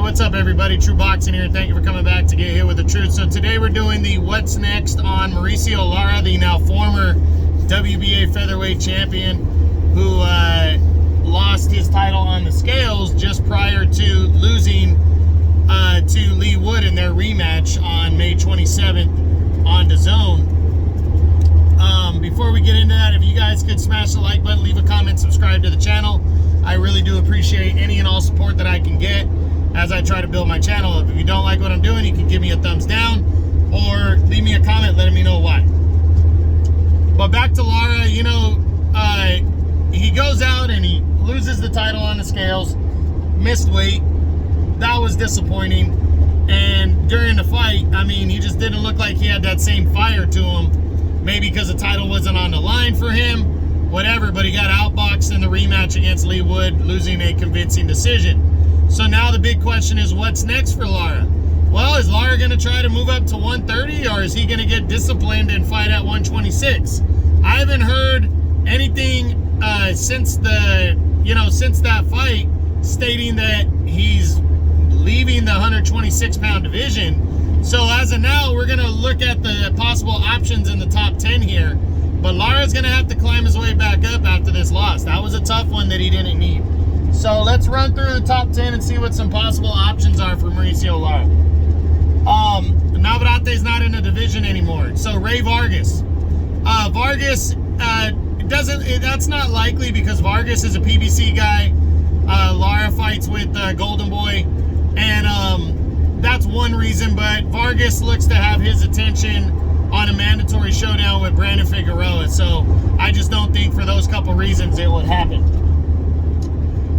what's up everybody? True Boxing here. Thank you for coming back to get hit with the truth. So today we're doing the what's next on Mauricio Lara, the now former WBA Featherweight Champion, who lost his title on the scales just prior to losing to Leigh Wood in their rematch on May 27th on DAZN. Before we get into that, if you guys could smash the like button, leave a comment, subscribe to the channel. I really do appreciate any and all support that I can get as I try to build my channel up. If you don't like what I'm doing, you can give me a thumbs down or leave me a comment letting me know why. But back to Lara, you know, he goes out and he loses the title on the scales, missed weight. That was disappointing. And during the fight, I mean, he just didn't look like he had that same fire to him. Maybe because the title wasn't on the line for him, whatever, but he got outboxed in the rematch against Leigh Wood, losing a convincing decision. So now the big question is, what's next for Lara? Well, is Lara going to try to move up to 130, or is he going to get disciplined and fight at 126? I haven't heard anything since that fight stating that he's leaving the 126-pound division. So as of now, we're going to look at the possible options in the top 10 here. But Lara's going to have to climb his way back up after this loss. That was a tough one that he didn't need. So let's run through the top 10 and see what some possible options are for Mauricio Lara. Navarrete's not in the division anymore. So Ray Vargas. Vargas, that's not likely because Vargas is a PBC guy. Lara fights with Golden Boy. And that's one reason, but Vargas looks to have his attention on a mandatory showdown with Brandon Figueroa, so I just don't think for those couple reasons it would happen.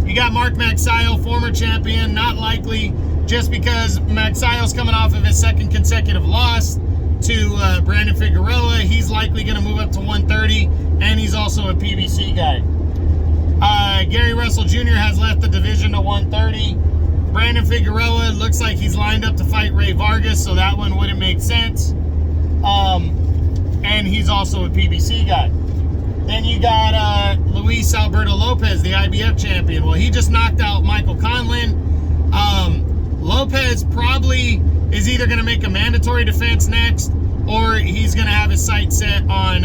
You got Mark Magsayo, former champion, not likely, just because Magsayo's coming off of his second consecutive loss to Brandon Figueroa. He's likely going to move up to 130, and he's also a PBC guy. Gary Russell Jr. has left the division to 130. Brandon Figueroa looks like he's lined up to fight Ray Vargas, so that one wouldn't make sense. And he's also a PBC guy. Then you got Luis Alberto Lopez, the IBF champion. Well, he just knocked out Michael Conlon. Lopez probably is either going to make a mandatory defense next, or he's going to have his sights set on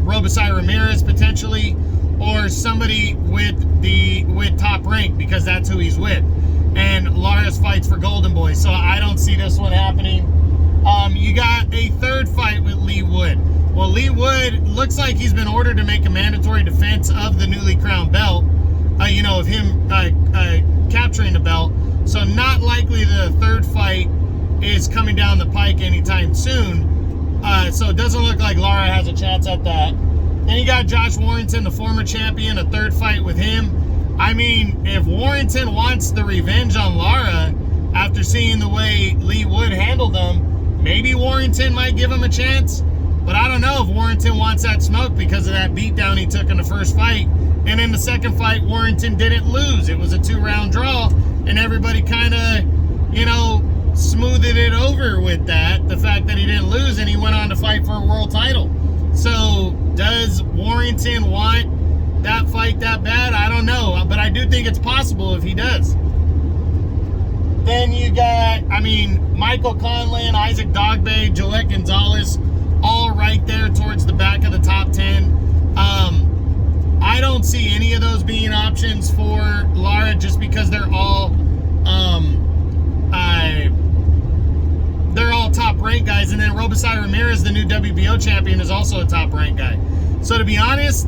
Robesai Ramirez potentially, or somebody with Top Rank, because that's who he's with. And Lara's fights for Golden Boy, so I don't see this one happening. You got a third fight with Leigh Wood. Well, Leigh Wood looks like he's been ordered to make a mandatory defense of the newly crowned belt, of him capturing the belt. So not likely the third fight is coming down the pike anytime soon. So it doesn't look like Lara has a chance at that. Then you got Josh Warrington, the former champion, a third fight with him. I mean, if Warrington wants the revenge on Lara after seeing the way Leigh Wood handled him, maybe Warrington might give him a chance. But I don't know if Warrington wants that smoke because of that beatdown he took in the first fight. And in the second fight, Warrington didn't lose. It was a 2-round draw, and everybody kind of, smoothed it over with that, the fact that he didn't lose, and he went on to fight for a world title. So does Warrington want that fight that bad? I don't know, but I do think it's possible if he does. Then you got, Michael Conlon, Isaac Dogbe, Joette Gonzalez, all right there towards the back of the top 10. I don't see any of those being options for Lara just because they're all top ranked guys. And then Robesai Ramirez, the new WBO champion, is also a top ranked guy. So to be honest,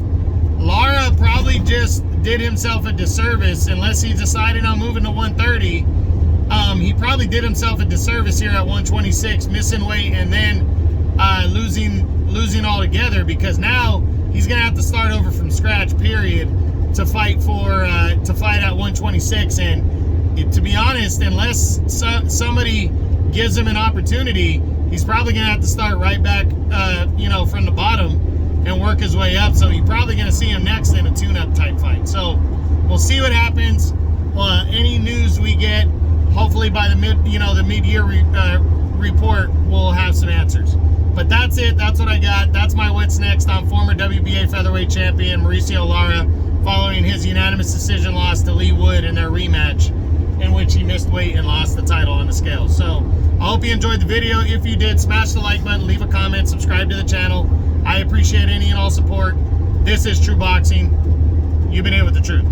Lara probably just did himself a disservice unless he's deciding on moving to 130. He probably did himself a disservice here at 126, missing weight and then losing altogether, because now he's gonna have to start over from scratch, period, to fight at 126. And to be honest, unless somebody gives him an opportunity, he's probably gonna have to start right back, from the bottom and work his way up. So you're probably going to see him next in a tune-up type fight. So we'll see what happens. Any news we get, hopefully by the mid-year report, we'll have some answers. But that's it. That's what I got. That's my what's next on former WBA Featherweight Champion Mauricio Lara, following his unanimous decision loss to Leigh Wood in their rematch, in which he missed weight and lost the title on the scale. So I hope you enjoyed the video. If you did, smash the like button, leave a comment, subscribe to the channel. I appreciate any and all support. This is True Boxing. You've been here with the truth.